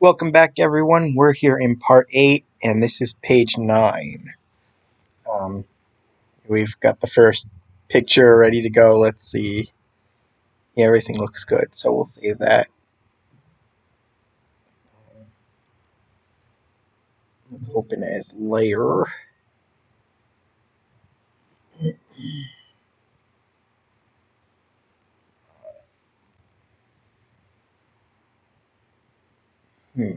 Welcome back, everyone. We're here in part 8, and this is page 9. Um, we've got the first picture ready to go. Let's see. Yeah, everything looks good, so we'll save that. Let's open as layer. Hmm.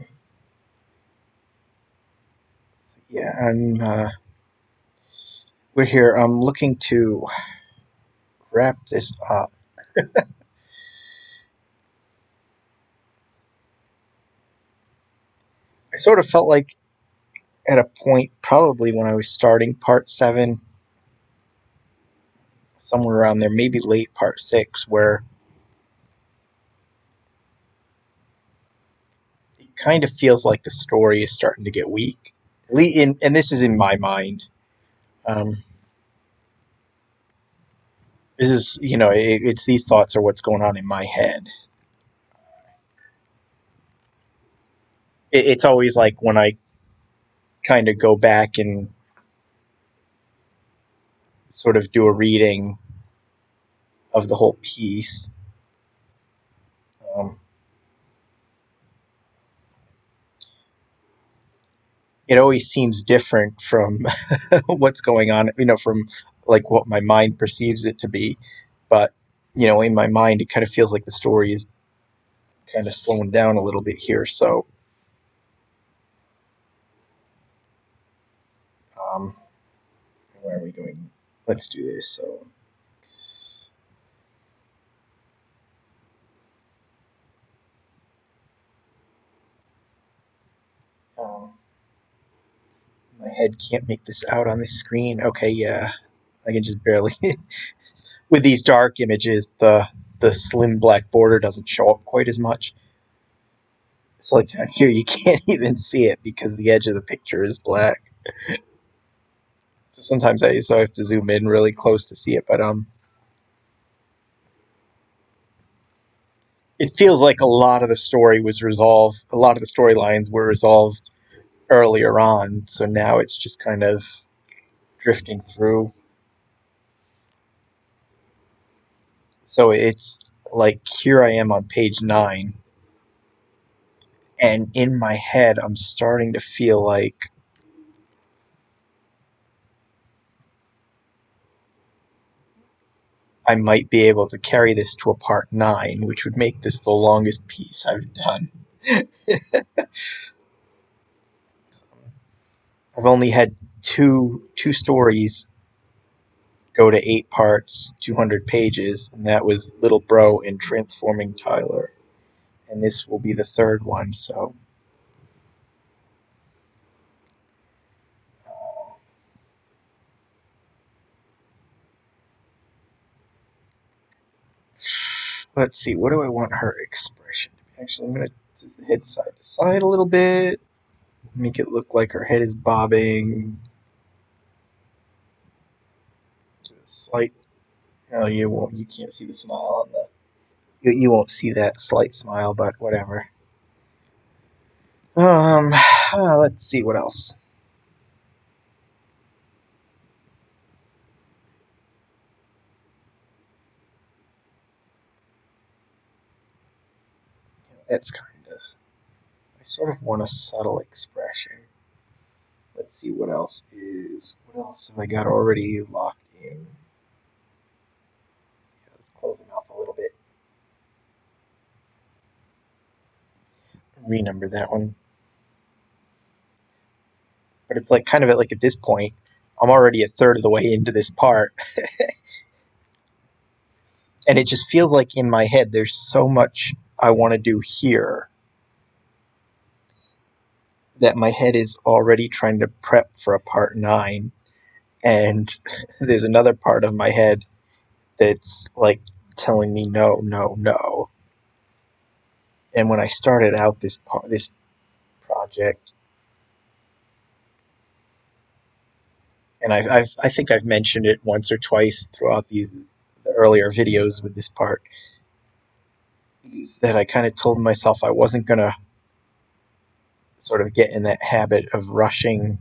Yeah, we're here. I'm looking to wrap this up. I sort of felt like at a point, probably when I was starting part 7, somewhere around there, maybe late part 6, where it kind of feels like the story is starting to get weak. And this is in my mind. Um, this is, it's these thoughts are what's going on in my head. It's always like when I kind of go back and sort of do a reading of the whole piece. Um, it always seems different from what's going on, from like what my mind perceives it to be. But, in my mind, it kind of feels like the story is kind of slowing down a little bit here. So, um, where are we doing? Let's do this. So, um, my head can't make this out on the screen. Okay, yeah, I can just barely. With these dark images, the slim black border doesn't show up quite as much. It's like down here you can't even see it because the edge of the picture is black. So sometimes I have to zoom in really close to see it, but it feels like a lot of the story was resolved. A lot of the storylines were resolved earlier on, so now it's just kind of drifting through. So it's like here I am on page 9, and in my head I'm starting to feel like I might be able to carry this to a part 9, which would make this the longest piece I've done. I've only had two stories go to 8 parts, 200 pages, and that was Little Bro and Transforming Tyler. And this will be the third one, so let's see, what do I want her expression to be? Actually, I'm going to head side to side a little bit, make it look like her head is bobbing. Do a slight, oh, you can't see the smile on the, you won't see that slight smile, but whatever. Um, let's see what else. It's kind of, I sort of want a subtle expression. Let's see what else have I got already locked in? Yeah, let's close the mouth a little bit. Renumber that one. But it's like kind of like at this point, I'm already a third of the way into this part. And it just feels like in my head there's so much I want to do here that my head is already trying to prep for a part 9. And there's another part of my head that's like telling me no, no, no. And when I started out this project, and I think I've mentioned it once or twice throughout the earlier videos with this part, is that I kind of told myself I wasn't gonna sort of get in that habit of rushing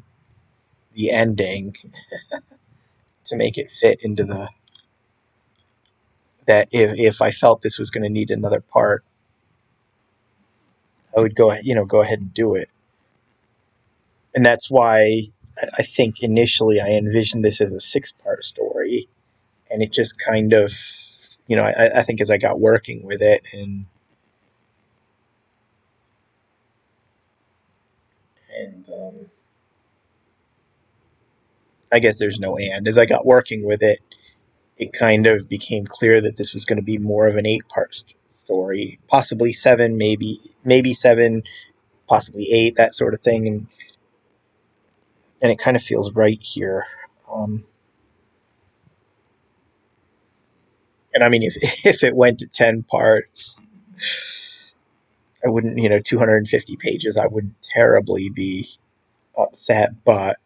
the ending to make it fit into the that if I felt this was going to need another part, I would go ahead and do it. And that's why I think initially I envisioned this as a 6-part story, and it just kind of, I think as I got working with it, and I guess there's no and. As I got working with it, it kind of became clear that this was going to be more of an 8-part story, possibly 7, maybe 7, possibly 8, that sort of thing, and it kind of feels right here. And I mean, if if it went to 10 parts, I wouldn't, 250 pages, I wouldn't terribly be upset. But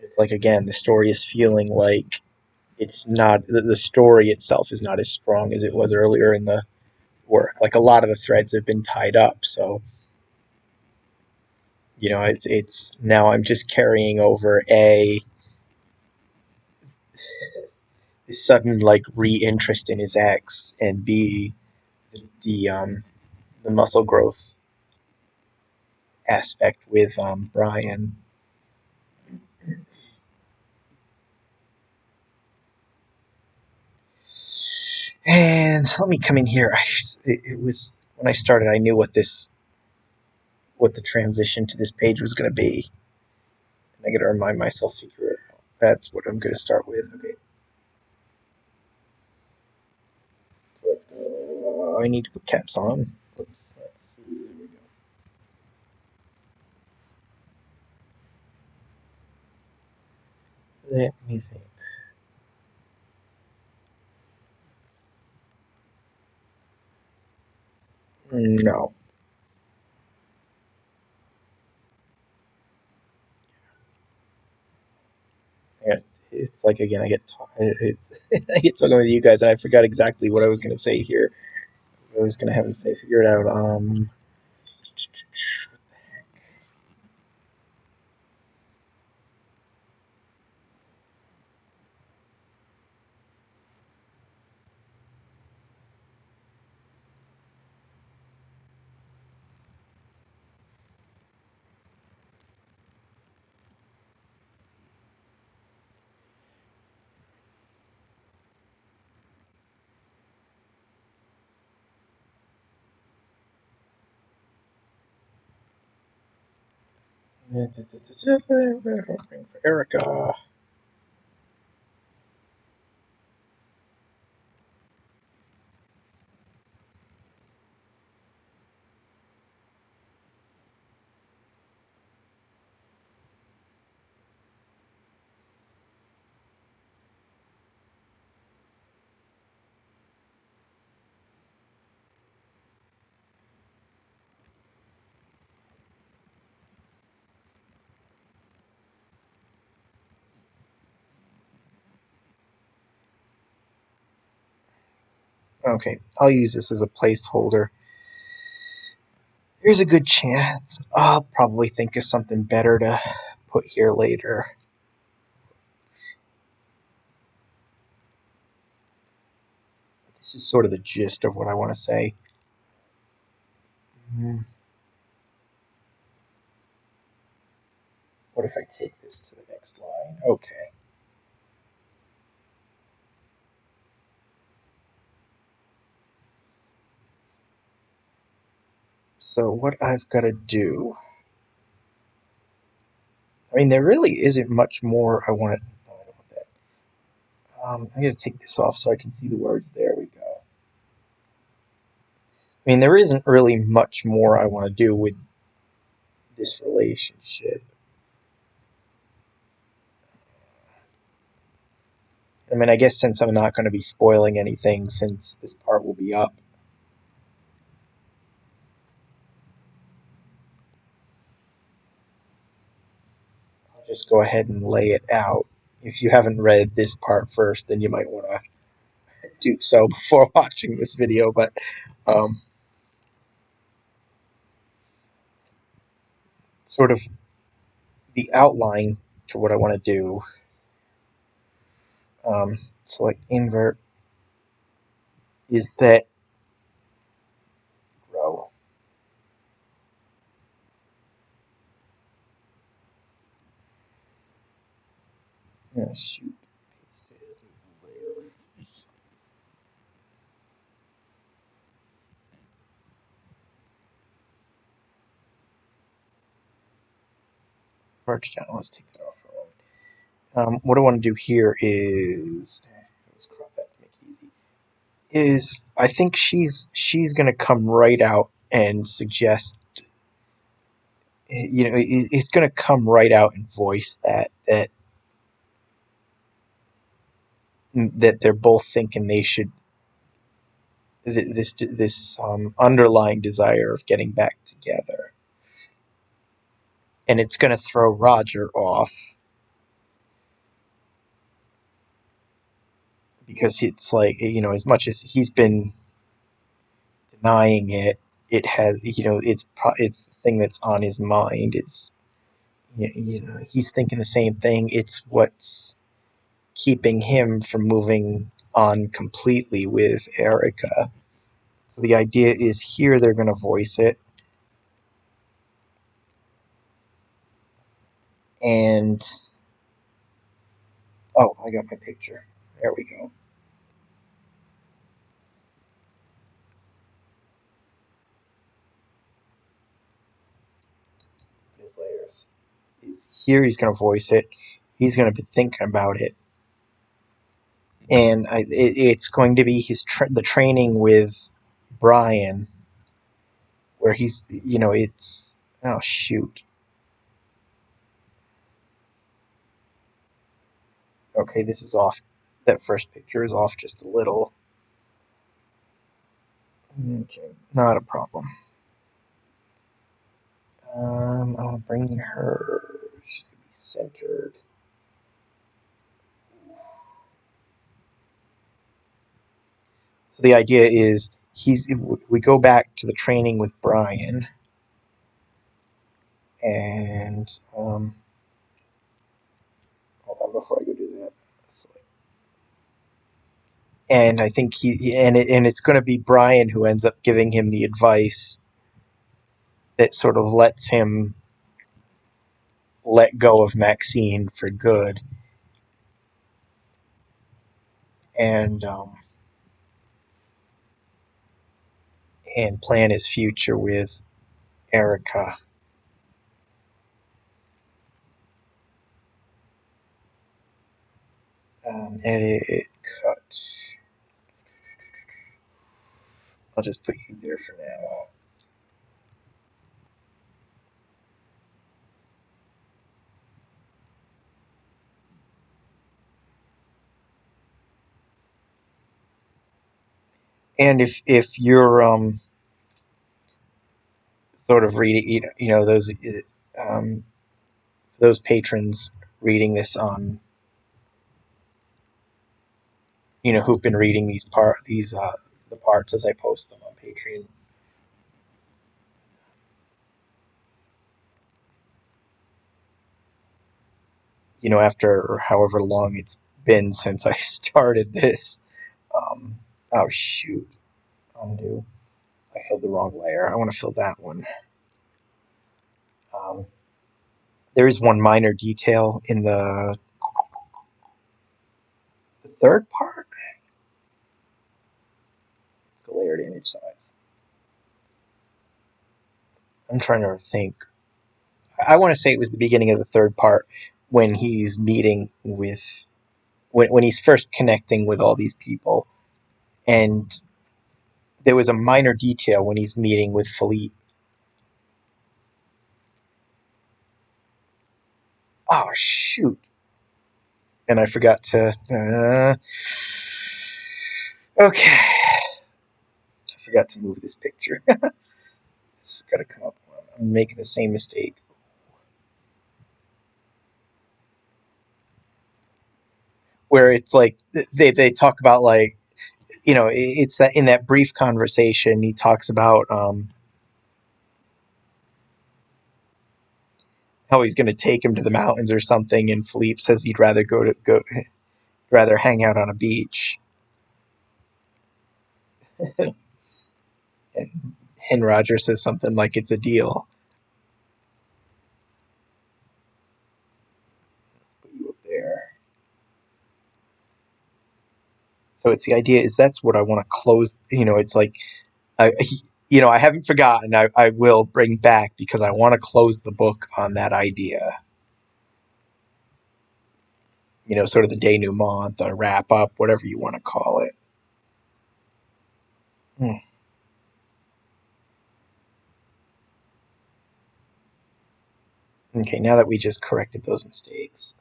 it's like, again, the story is feeling like it's not, the story itself is not as strong as it was earlier in the work. Like, a lot of the threads have been tied up. So, it's now I'm just carrying over this sudden like re-interest in his ex, and B, the muscle growth aspect with Brian. And so let me come in here. It was when I started, I knew what the transition to this page was going to be. And I got to remind myself, figure it out. That's what I'm going to start with. Okay. So let's go. I need to put caps on. Oops. Let's see. There we go. Let me think. No. It's like, again, I get I get talking with you guys, and I forgot exactly what I was going to say here. I was going to have him say, figure it out. For Erica. Okay, I'll use this as a placeholder. There's a good chance I'll probably think of something better to put here later. This is sort of the gist of what I want to say. What if I take this to the next line? Okay. So what I've got to do, I mean, there really isn't much more I want to. No, I don't want that. I'm going to take this off so I can see the words. There we go. I mean, there isn't really much more I want to do with this relationship. I mean, I guess since I'm not going to be spoiling anything, since this part will be up, I'll just go ahead and lay it out. If you haven't read this part first, then you might want to do so before watching this video. But um, sort of the outline to what I want to do. Select invert is that row. Oh, shoot. Paste it layer. Merge down. Let's take that off for a moment. What I want to do here is let's crop that to make it easy. Is I think she's going to come right out and suggest, it's going to come right out and voice that they're both thinking they should, this underlying desire of getting back together, and it's going to throw Roger off because it's like, as much as he's been denying it, it has, it's the thing that's on his mind. It's, he's thinking the same thing. It's what's keeping him from moving on completely with Erica. So the idea is here they're going to voice it, and oh, I got my picture. There we go. His layers is here. He's going to voice it. He's going to be thinking about it, and it's going to be the training with Brian, where he's, it's, oh shoot. Okay, this is off. That first picture is off just a little. Okay, not a problem. I'll bring her. She's gonna be centered. So the idea is we go back to the training with Brian, and hold on before I go do that. And I think it's going to be Brian who ends up giving him the advice that sort of lets him let go of Maxine for good, and plan his future with Erica. Edit, cut. I'll just put you there for now. And if you're sort of reading, those patrons reading this on, who've been reading the parts as I post them on Patreon. After however long it's been since I started this. Oh shoot, undo. I filled the wrong layer. I want to fill that one. There is one minor detail in the third part. It's the layered image size. I'm trying to think. I want to say it was the beginning of the third part when he's meeting with, when he's first connecting with all these people, and there was a minor detail when he's meeting with Philippe. Oh shoot! And I forgot to. Okay, I forgot to move this picture. This has got to come up. I'm making the same mistake. Where it's like they talk about, like, it's that in that brief conversation he talks about how he's going to take him to the mountains or something, and Philippe says he'd rather rather hang out on a beach. And Roger says something like it's a deal. Let's put you up there. So it's the idea is that's what I want to close. It's like, I, I haven't forgotten. I will bring back because I want to close the book on that idea. Sort of the denouement, the wrap up, whatever you want to call it. Hmm. Okay, now that we just corrected those mistakes,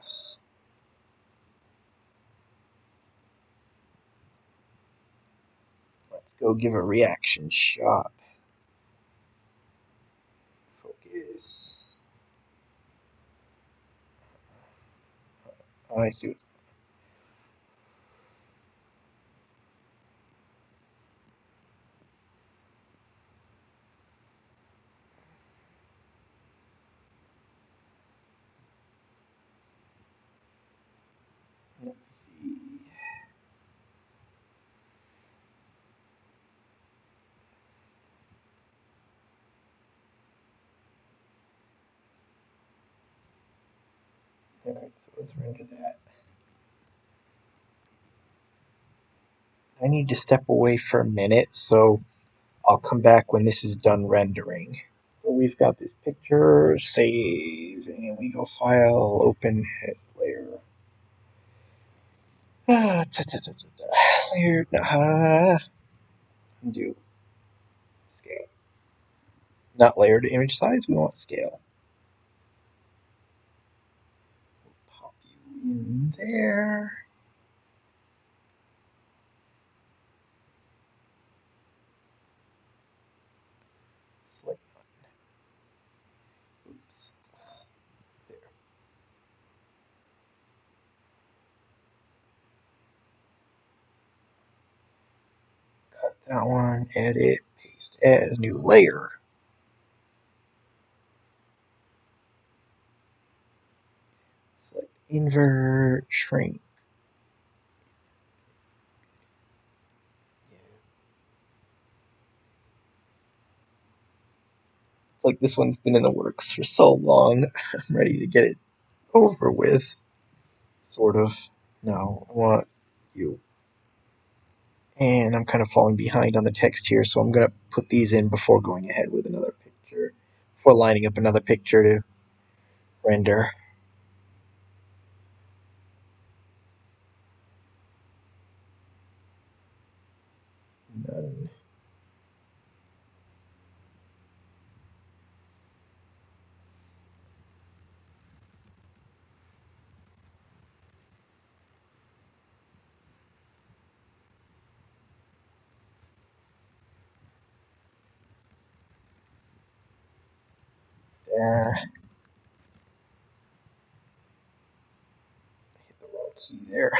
let's go give a reaction shot. Focus. Oh, I see what's. Let's see. Okay, so let's render that. I need to step away for a minute, so I'll come back when this is done rendering. So we've got this picture, save, and we go file, open as layer. Layer, undo, scale. Not layer to image size, we want scale. We'll pop you in there. Select. Oops. There. Cut that one, edit, paste as new layer. Select invert, shrink. Like this one's been in the works for so long. I'm ready to get it over with. Sort of. No, I want you. And I'm kind of falling behind on the text here, so I'm going to put these in before going ahead with another picture, before lining up another picture to render. None. Hit the wrong key there.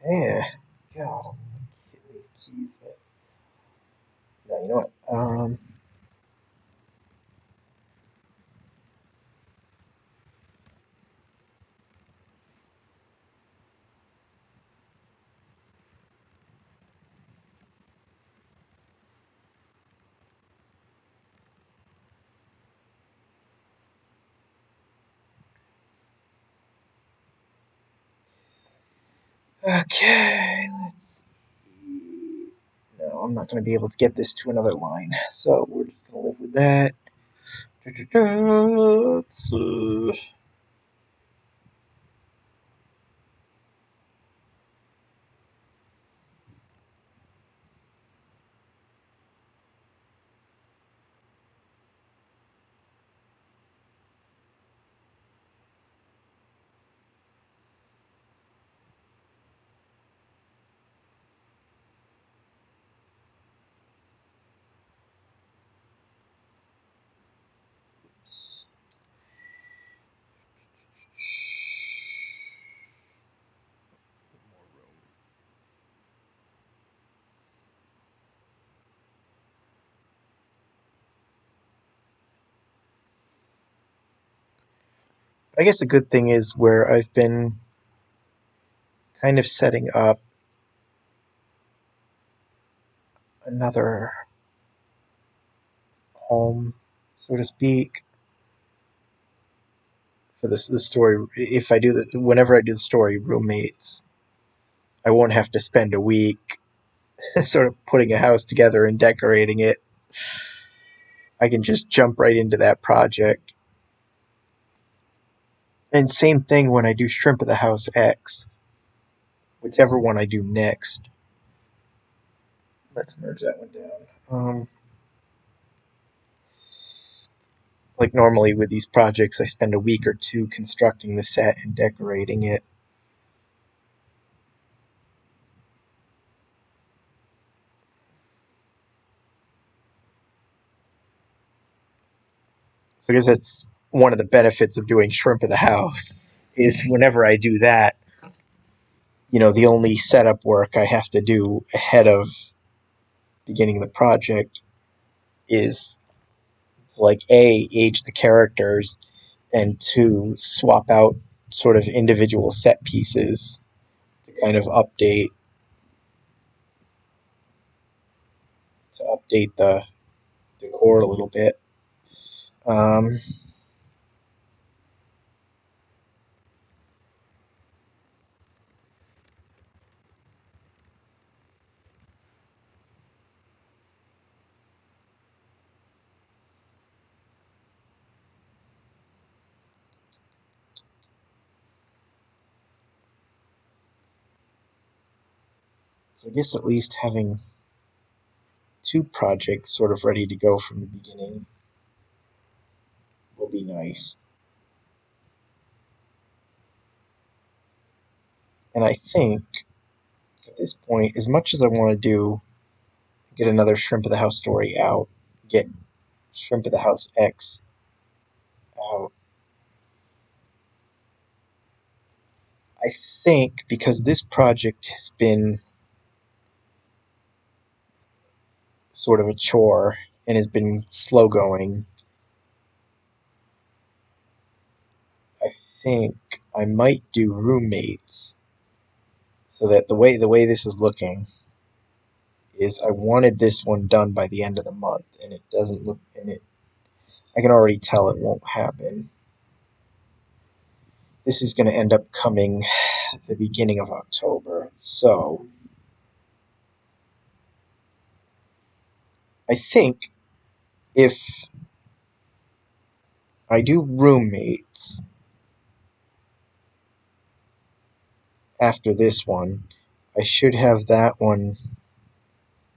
Yeah. God, I'm hitting these keys. No, you know what? Okay, let's see. No, I'm not going to be able to get this to another line, so we're just going to live with that. Let's, I guess the good thing is where I've been kind of setting up another home, so to speak, for this the story. If I do whenever I do the story, roommates, I won't have to spend a week sort of putting a house together and decorating it. I can just jump right into that project. And same thing when I do Shrimp of the House X, whichever one I do next. Let's merge that one down. Like normally with these projects, I spend a week or two constructing the set and decorating it. So I guess that's one of the benefits of doing Shrimp of the House is whenever I do that, the only setup work I have to do ahead of beginning the project is like A, age the characters, and two, swap out sort of individual set pieces to kind of update the decor a little bit. Um, so I guess at least having two projects sort of ready to go from the beginning will be nice. And I think at this point, as much as I want to get another Shrimp of the House story out, get Shrimp of the House X out, I think because this project has been sort of a chore and has been slow going, I think I might do roommates so that the way this is looking is I wanted this one done by the end of the month and it doesn't look and it I can already tell it won't happen. This is going to end up coming at the beginning of October. So I think if I do roommates after this one, I should have that one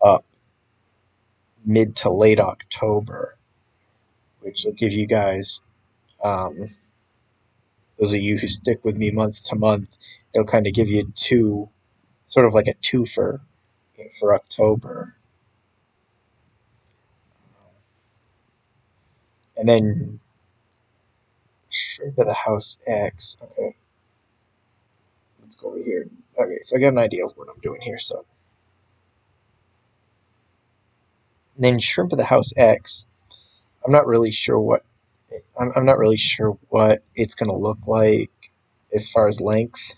up mid to late October, which will give you guys, those of you who stick with me month to month, it'll kind of give you two, sort of like a twofer for October. And then Shrimp of the House X. Okay, let's go over here. Okay, so I got an idea of what I'm doing here. So and then Shrimp of the House X. I'm not really sure what I'm not really sure what it's gonna look like as far as length.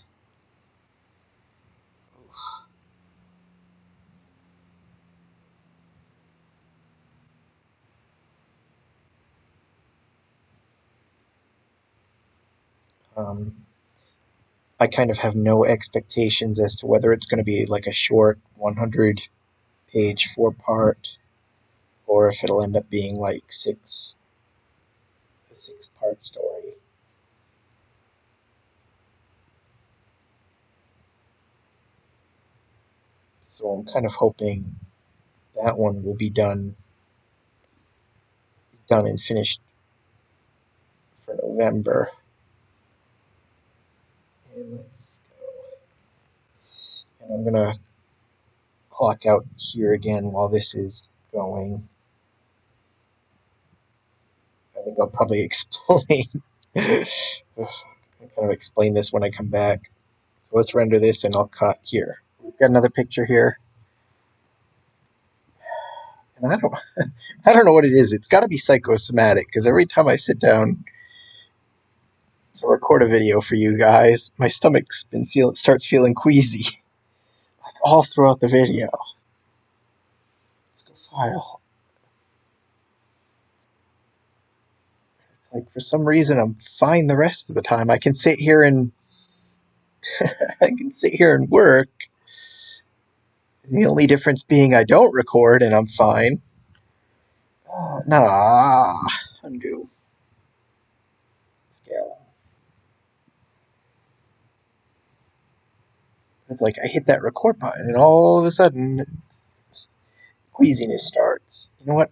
Um, I kind of have no expectations as to whether it's going to be like a short 100-page 4 part or if it'll end up being like a 6 part story. So I'm kind of hoping that one will be done and finished for November. And let's go. And I'm gonna clock out here again while this is going. I think I'll probably explain kind of explain this when I come back. So let's render this and I'll cut here. We've got another picture here. And I don't know what it is. It's got to be psychosomatic because every time I sit down So record a video for you guys. My stomach's been starts feeling queasy like all throughout the video. Let's go file. It's like for some reason I'm fine the rest of the time. I can sit here and work. The only difference being I don't record and I'm fine. Nah, undo. Scale. It's like I hit that record button and all of a sudden queasiness starts. You know what?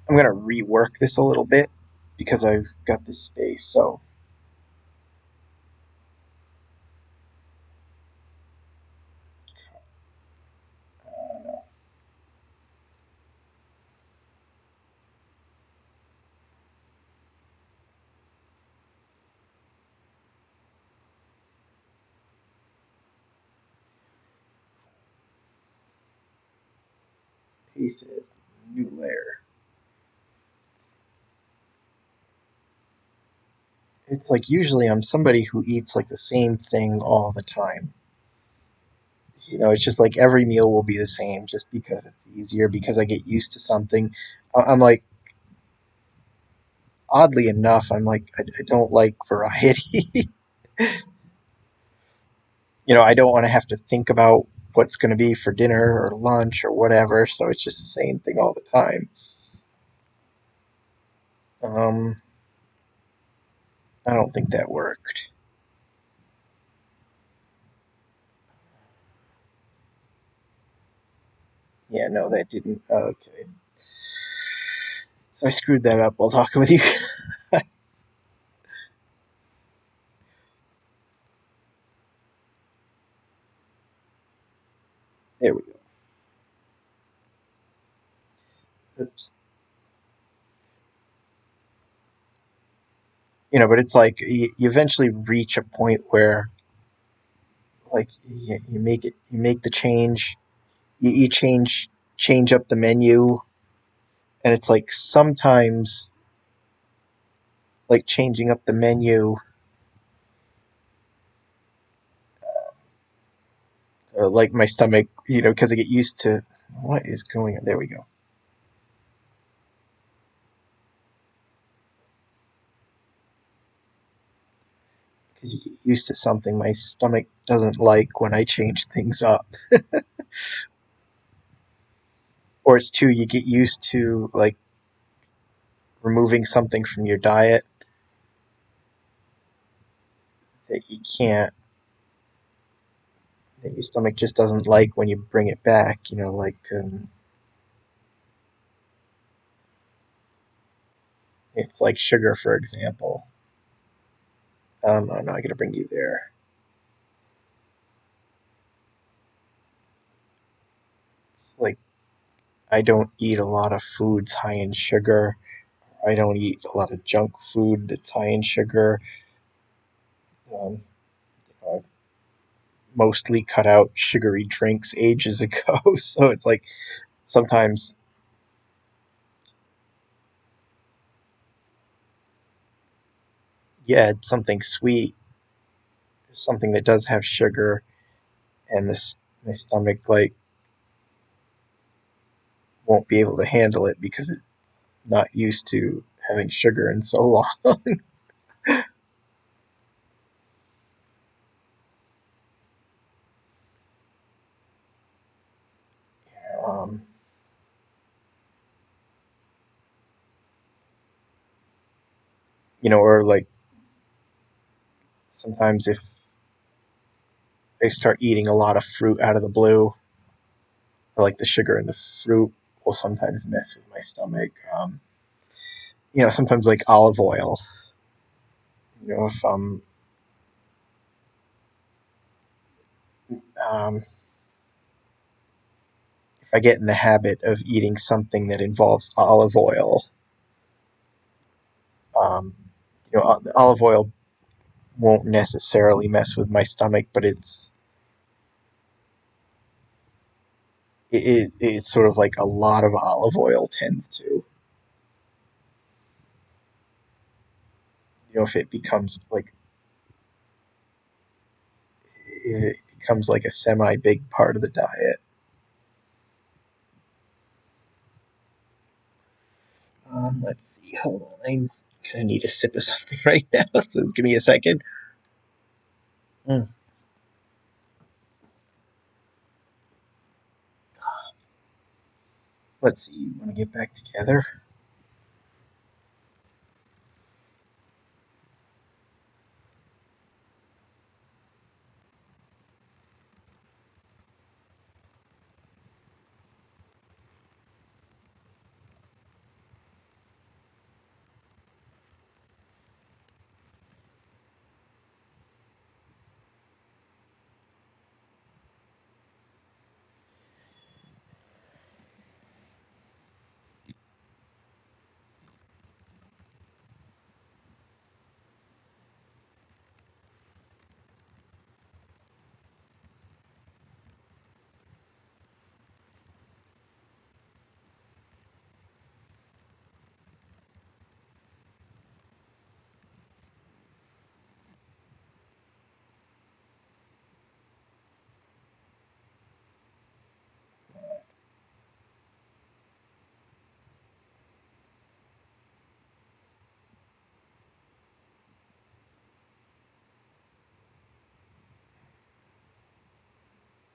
I'm gonna rework this a little bit because I've got this space. So paste it as new layer. It's like usually I'm somebody who eats like the same thing all the time. You know, it's just like every meal will be the same just because it's easier, because I get used to something. I'm like, oddly enough, I'm like, I don't like variety. You know, I don't want to have to think about what's going to be for dinner or lunch or whatever, so it's just the same thing all the time. Um, I don't think that worked. Yeah, no, that didn't. Okay. So I screwed that up while talking with you. There we go. Oops. You know, but it's like you eventually reach a point where, like, you make the change, you change up the menu, and it's like sometimes, like changing up the menu, like my stomach, you know, because I get used to what is going on. There we go. Because you get used to something, my stomach doesn't like when I change things up. Or it's too, you get used to like removing something from your diet that you can't, that your stomach just doesn't like when you bring it back. You know, like it's like sugar, for example. Oh no, I gotta bring you there. It's like I don't eat a lot of foods high in sugar. I don't eat a lot of junk food that's high in sugar. Um, I mostly cut out sugary drinks ages ago, so it's like sometimes, yeah, it's something sweet, something that does have sugar, and this my stomach like won't be able to handle it because it's not used to having sugar in so long. um, you know, or like sometimes if I start eating a lot of fruit out of the blue, or like the sugar in the fruit will sometimes mess with my stomach. You know, sometimes like olive oil. You know, um, if I get in the habit of eating something that involves olive oil, um, you know, olive oil won't necessarily mess with my stomach, but it's sort of like a lot of olive oil tends to. if it becomes like a semi big part of the diet. Let's see. Hold on. I'm gonna need a sip of something right now. So give me a second. Mm. Let's see. You want to get back together?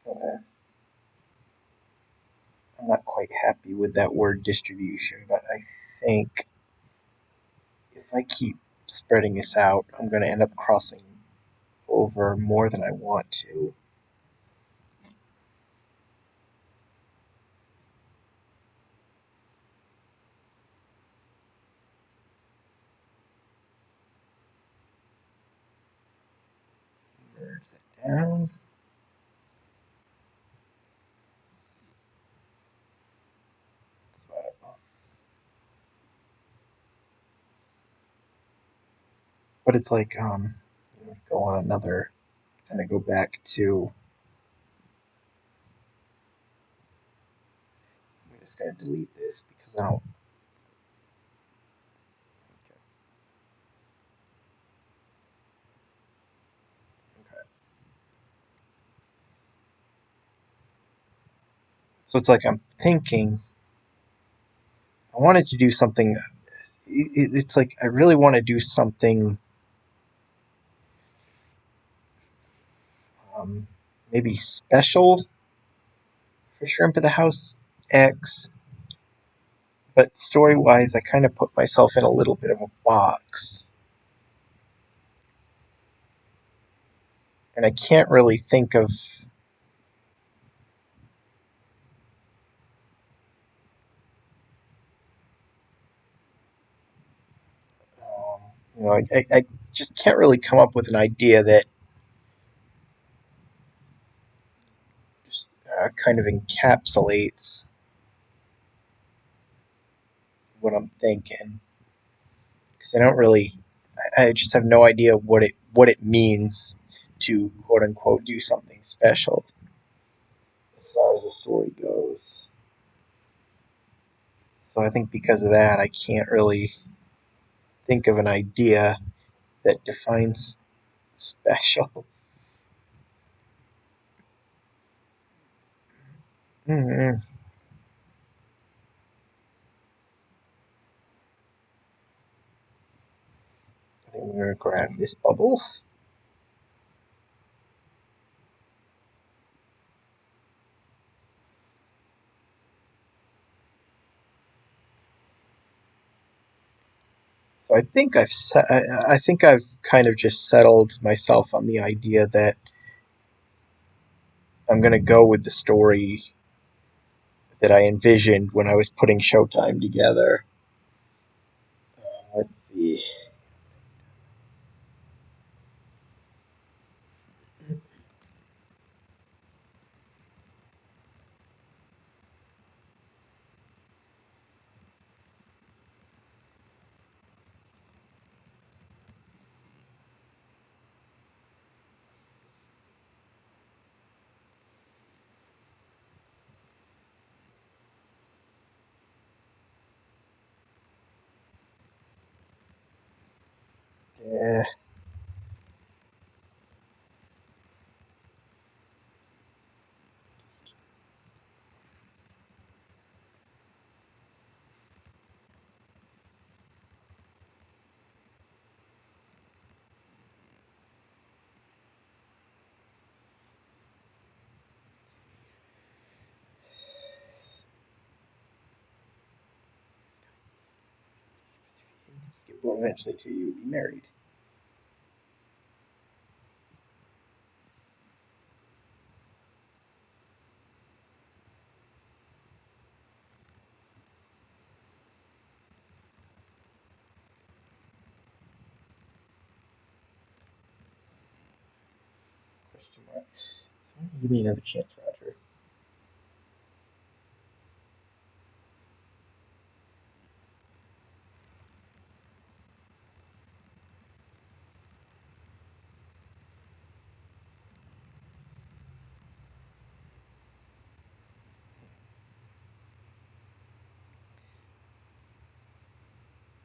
Okay. I'm not quite happy with that word distribution, but I think if I keep spreading this out, I'm going to end up crossing over more than I want to. Merge that down. So I don't know. But it's like, go on another, kind of go back to, I'm just going to delete this because I don't, okay. So it's like I'm thinking, I wanted to do something, it's like I really want to do something, um, maybe special for Shrimp of the House X, but story wise, I kind of put myself in a little bit of a box. And I can't really think of, I just can't really come up with an idea that just kind of encapsulates what I'm thinking. Because I don't really, I just have no idea what it means to quote unquote do something special as far as the story goes. So I think because of that, I can't really think of an idea that defines special. Mm-hmm. I think we're gonna grab this bubble. So I think I've kind of just settled myself on the idea that I'm gonna go with the story that I envisioned when I was putting Showtime together. Let's see. Yeah. Well, eventually, too, you would be married. Question mark. So, give me another chance, Roger.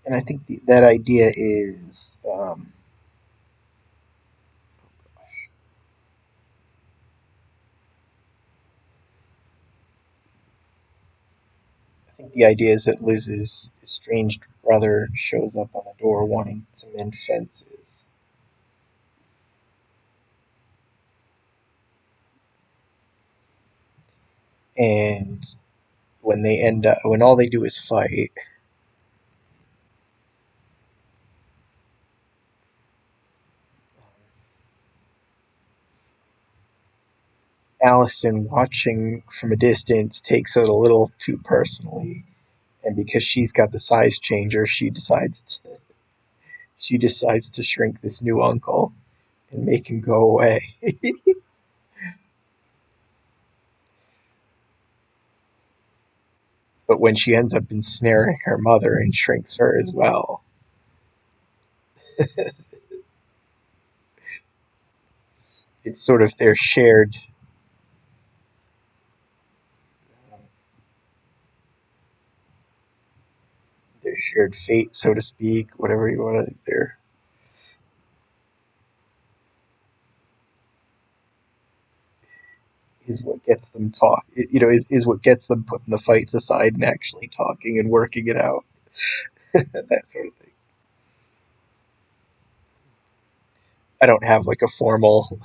And I think that idea is, I think the idea is that Liz's estranged brother shows up on the door wanting to mend fences, and when all they do is fight, Allison, watching from a distance, takes it a little too personally, and because she's got the size changer, she decides to shrink this new uncle and make him go away. But when she ends up ensnaring her mother and shrinks her as well, it's sort of their shared fate, so to speak, whatever you want to. There is what gets them talk. Is what gets them putting the fights aside and actually talking and working it out. That sort of thing. I don't have like a formal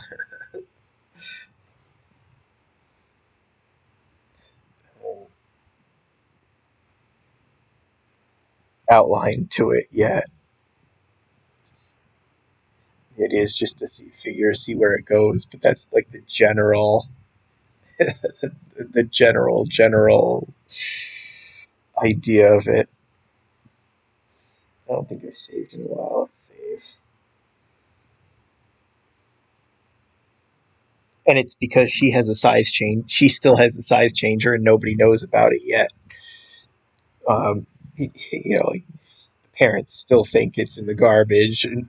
outline to it yet. It is just to see where it goes, but that's like the general idea of it. I don't think I've saved in a while. Let's save. And it's because she has a size change. She still has a size changer, and nobody knows about it yet. Um, like parents still think it's in the garbage, in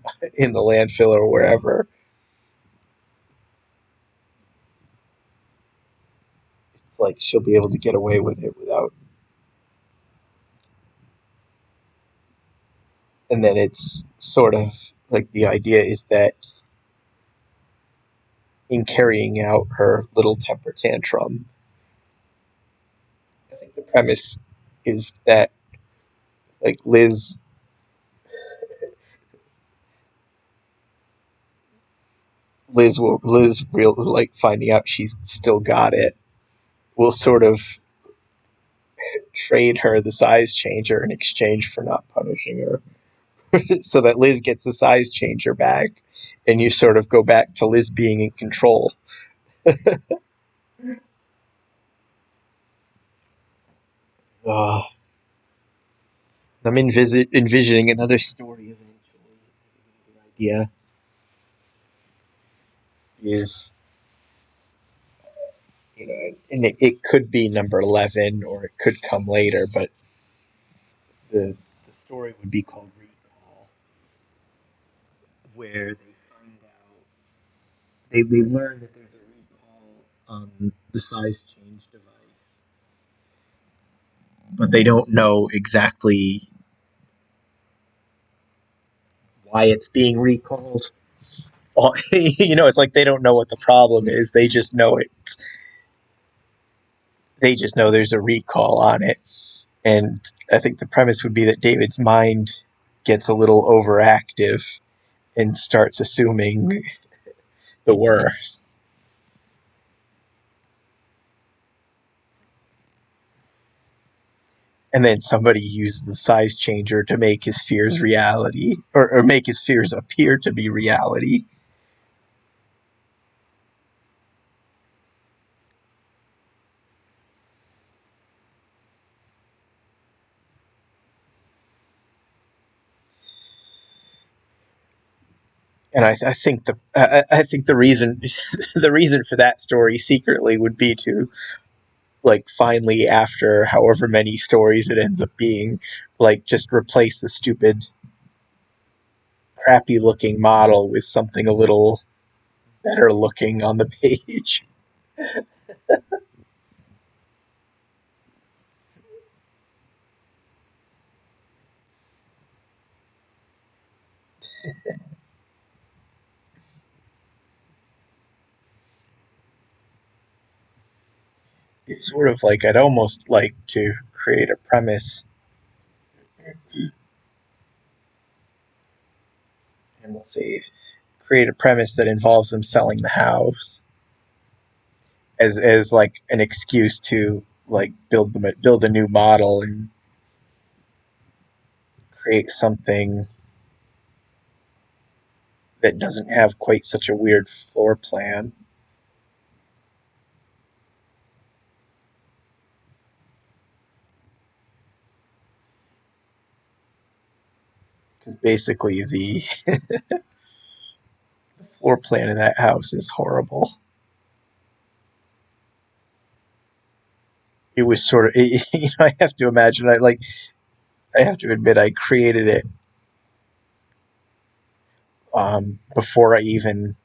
the landfill or wherever. It's like she'll be able to get away with it without. And then it's sort of like the idea is that in carrying out her little temper tantrum, I think the premise is that like Liz real like finding out she's still got it will sort of trade her the size changer in exchange for not punishing her, so that Liz gets the size changer back, and you sort of go back to Liz being in control. Uh, I'm envisioning another story eventually. The idea is, and it could be number 11 or it could come later, but the story would be called Recall, where they learn that there's a recall on the size change device, but they don't know exactly why it's being recalled. It's like they don't know what the problem is. They just know it. They just know there's a recall on it. And I think the premise would be that David's mind gets a little overactive and starts assuming the worst. And then somebody uses the size changer to make his fears reality, or make his fears appear to be reality. And I think the reason the reason for that story secretly would be to, like, finally, after however many stories it ends up being, like, just replace the stupid crappy looking model with something a little better looking on the page. It's sort of like I'd almost like to create a premise, and we'll see, create a premise that involves them selling the house as like an excuse to, like, build a new model and create something that doesn't have quite such a weird floor plan. Because basically the floor plan in that house is horrible. It was sort of, I have to imagine, I have to admit, I created it before I even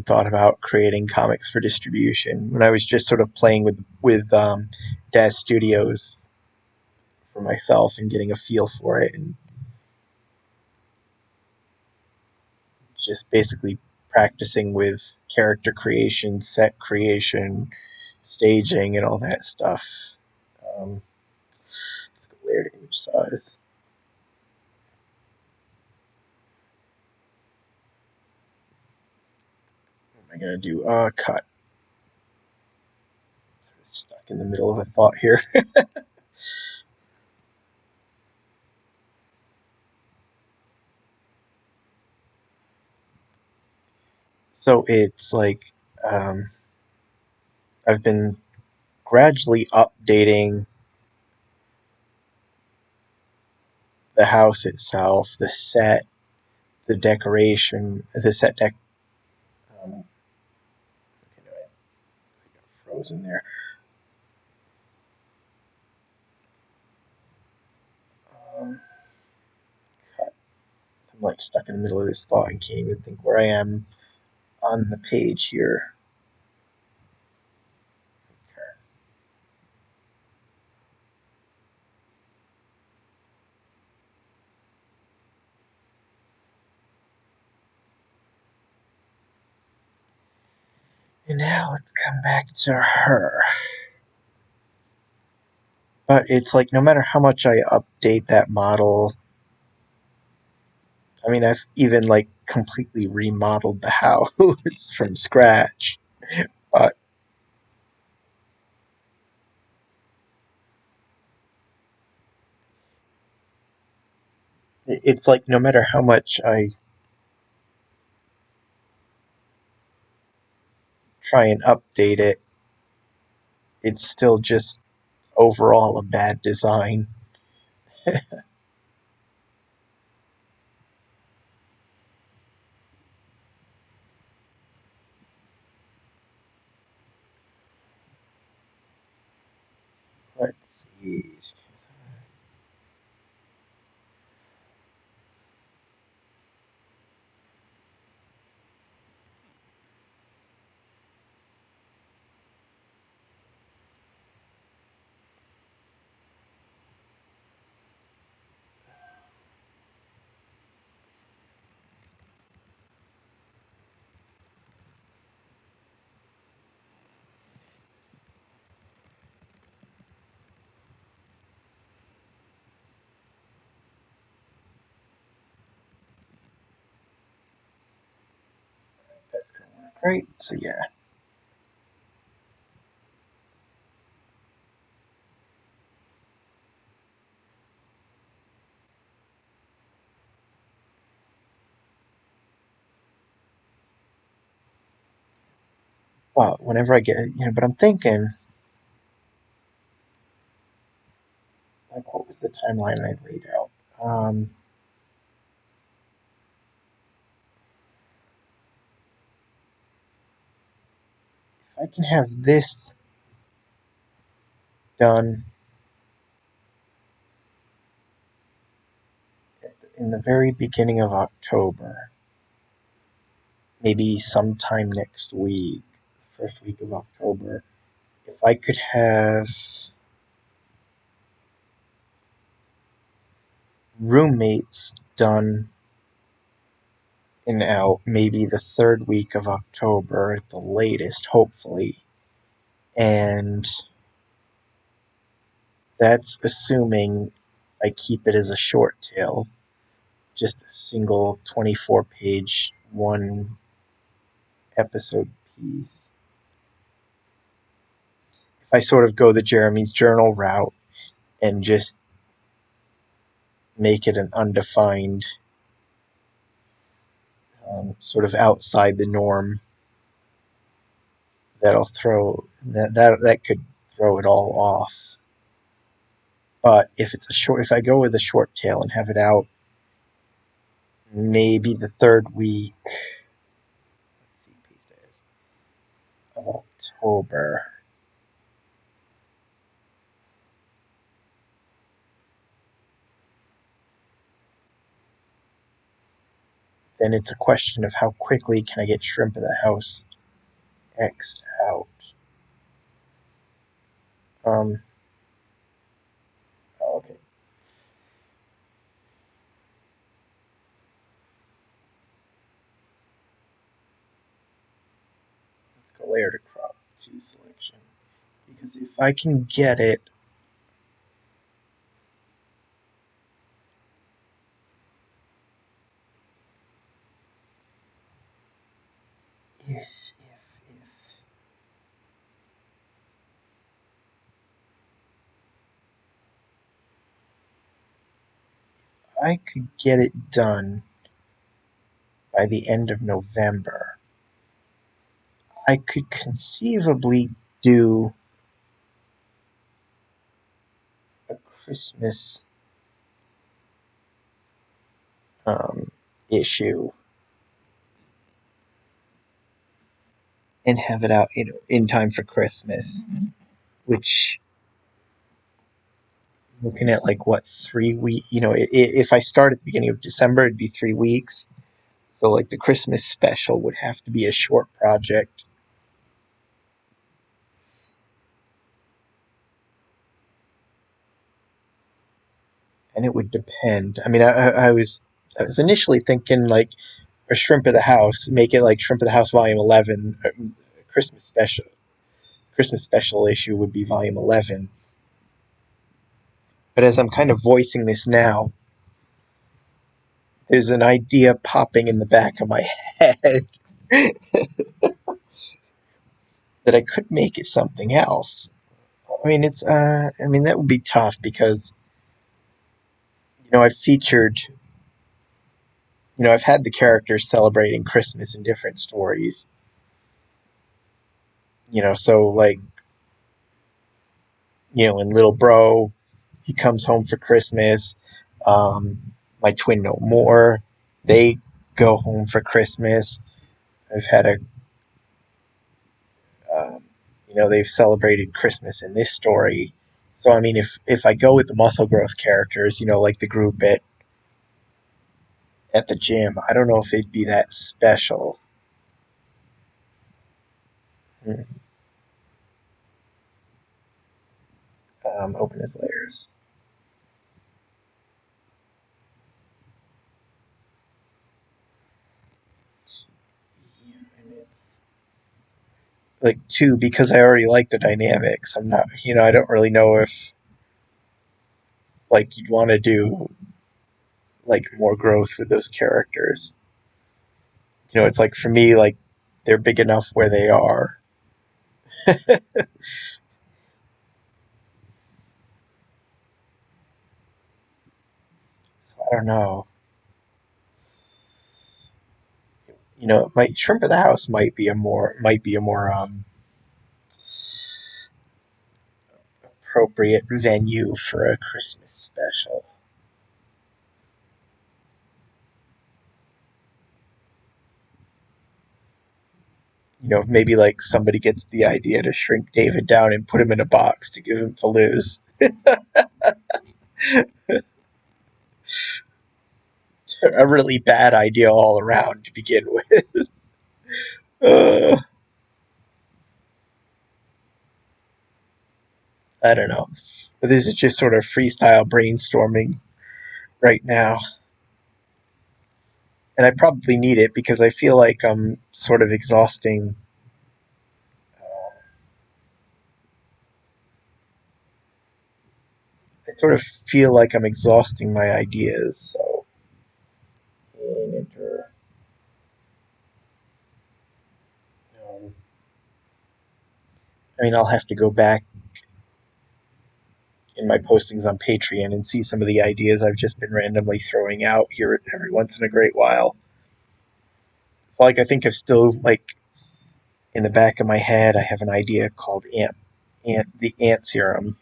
thought about creating comics for distribution. When I was just sort of playing with Daz Studios for myself and getting a feel for it, and just basically practicing with character creation, set creation, staging, and all that stuff. Let's go layered image size. What am I gonna do? Cut. Stuck in the middle of a thought here. So it's like, um, I've been gradually updating the house itself, the set, the decoration, the set deck. Um, okay, no, I got frozen there. Um, I'm like stuck in the middle of this thought and can't even think where I am on the page here. Okay. And now let's come back to her. But it's like no matter how much I update that model, I mean, I've even like completely remodeled the house from scratch. But it's like no matter how much I try and update it, it's still just overall a bad design. Let's see. that's gonna work, right? So yeah. But whenever I get, but I'm thinking, like, what was the timeline I laid out? If I can have this done in the very beginning of October, maybe sometime next week, first week of October, if I could have roommates done and out maybe the third week of October at the latest, hopefully. And that's assuming I keep it as a short tale, just a single 24-page, one episode piece. If I sort of go the Jeremy's Journal route and just make it an undefined, sort of outside the norm, that could throw it all off. But if I go with a short tale and have it out maybe the third week, let's see, pieces of October, then it's a question of how quickly can I get Shrimp of the House X out. Okay. Let's go layer to crop to selection. Because if I can get it, if I could get it done by the end of November, I could conceivably do a Christmas issue and have it out in time for Christmas, which looking at like what 3 weeks, if I start at the beginning of December, it'd be 3 weeks. So like the Christmas special would have to be a short project. And it would depend. I mean, I was initially thinking like a Shrimp of the House, make it like Shrimp of the House Volume 11, Christmas special. Christmas special issue would be Volume 11. But as I'm kind of voicing this now, there's an idea popping in the back of my head that I could make it something else. I mean, that would be tough because, I've featured, I've had the characters celebrating Christmas in different stories. So like, in Little Bro, he comes home for Christmas. My twin No More, they go home for Christmas. I've had they've celebrated Christmas in this story. So I mean, if I go with the muscle growth characters, like the group at the gym, I don't know if it'd be that special. Open as layers. Yeah, and it's like two because I already like the dynamics. I'm not, I don't really know if like you'd want to do like more growth with those characters. It's like for me, like they're big enough where they are. So I don't know. Might Shrimp at the House might be a more appropriate venue for a Christmas special. Maybe like somebody gets the idea to shrink David down and put him in a box to give him to lose. A really bad idea all around to begin with. Uh, I don't know. But this is just sort of freestyle brainstorming right now. And I probably need it because I feel like I'm sort of exhausting. I sort of feel like I'm exhausting my ideas. So, enter. Um, I'll have to go back in my postings on Patreon and see some of the ideas I've just been randomly throwing out here every once in a great while. So, like, I think I've still, like, in the back of my head, I have an idea called the ant serum,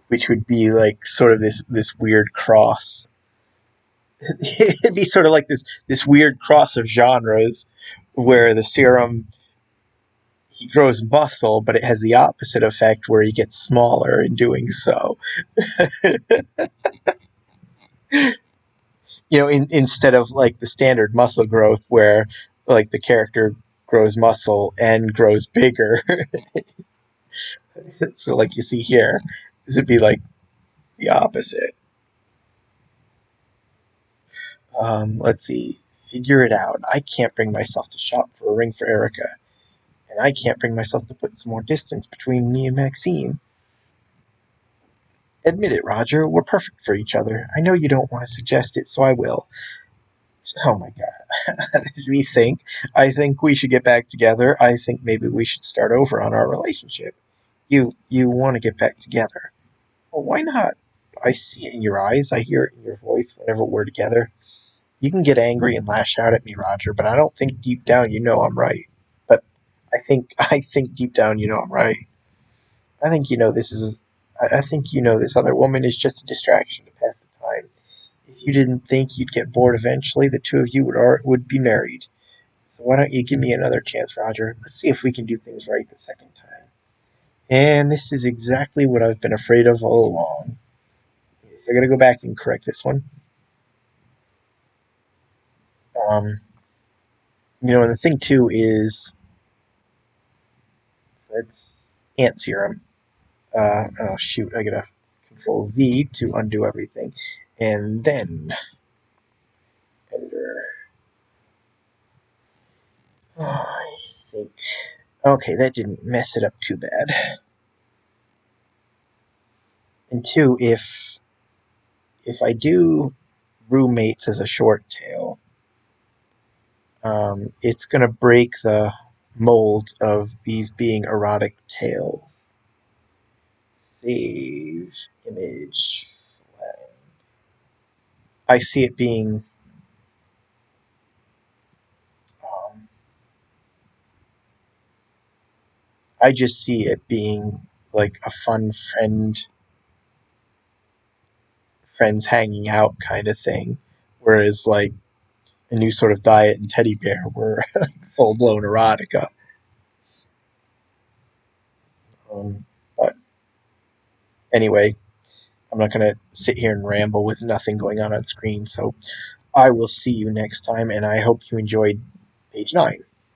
which would be like sort of this weird cross. It'd be sort of like this weird cross of genres, where the serum he grows muscle, but it has the opposite effect where he gets smaller in doing so. Instead of like the standard muscle growth where like the character grows muscle and grows bigger. So like you see here, this would be like the opposite. Let's see. Figure it out. I can't bring myself to shop for a ring for Erica, and I can't bring myself to put some more distance between me and Maxine. Admit it, Roger. We're perfect for each other. I know you don't want to suggest it, so I will. Oh my god. We think. I think we should get back together. I think maybe we should start over on our relationship. You want to get back together. Well, why not? I see it in your eyes. I hear it in your voice whenever we're together. You can get angry and lash out at me, Roger, but I don't think deep down you know I'm right. But I think deep down you know I'm right. I think you know this is I think you know this other woman is just a distraction to pass the time. If you didn't think you'd get bored eventually, the two of you would be married. So why don't you give me another chance, Roger? Let's see if we can do things right the second time. And this is exactly what I've been afraid of all along. So I gotta go back and correct this one. Um, and the thing too is that's ant serum. Oh shoot, I gotta Control Z to undo everything, and then editor. Oh, I think okay, that didn't mess it up too bad. And two, if I do roommates as a short tail, it's gonna break the mold of these being erotic tales. Save image. I see it being um, I just see it being like a fun friends hanging out kind of thing, whereas like a new sort of diet and teddy bear were full blown erotica. But anyway, I'm not going to sit here and ramble with nothing going on screen. So I will see you next time, and I hope you enjoyed page 9.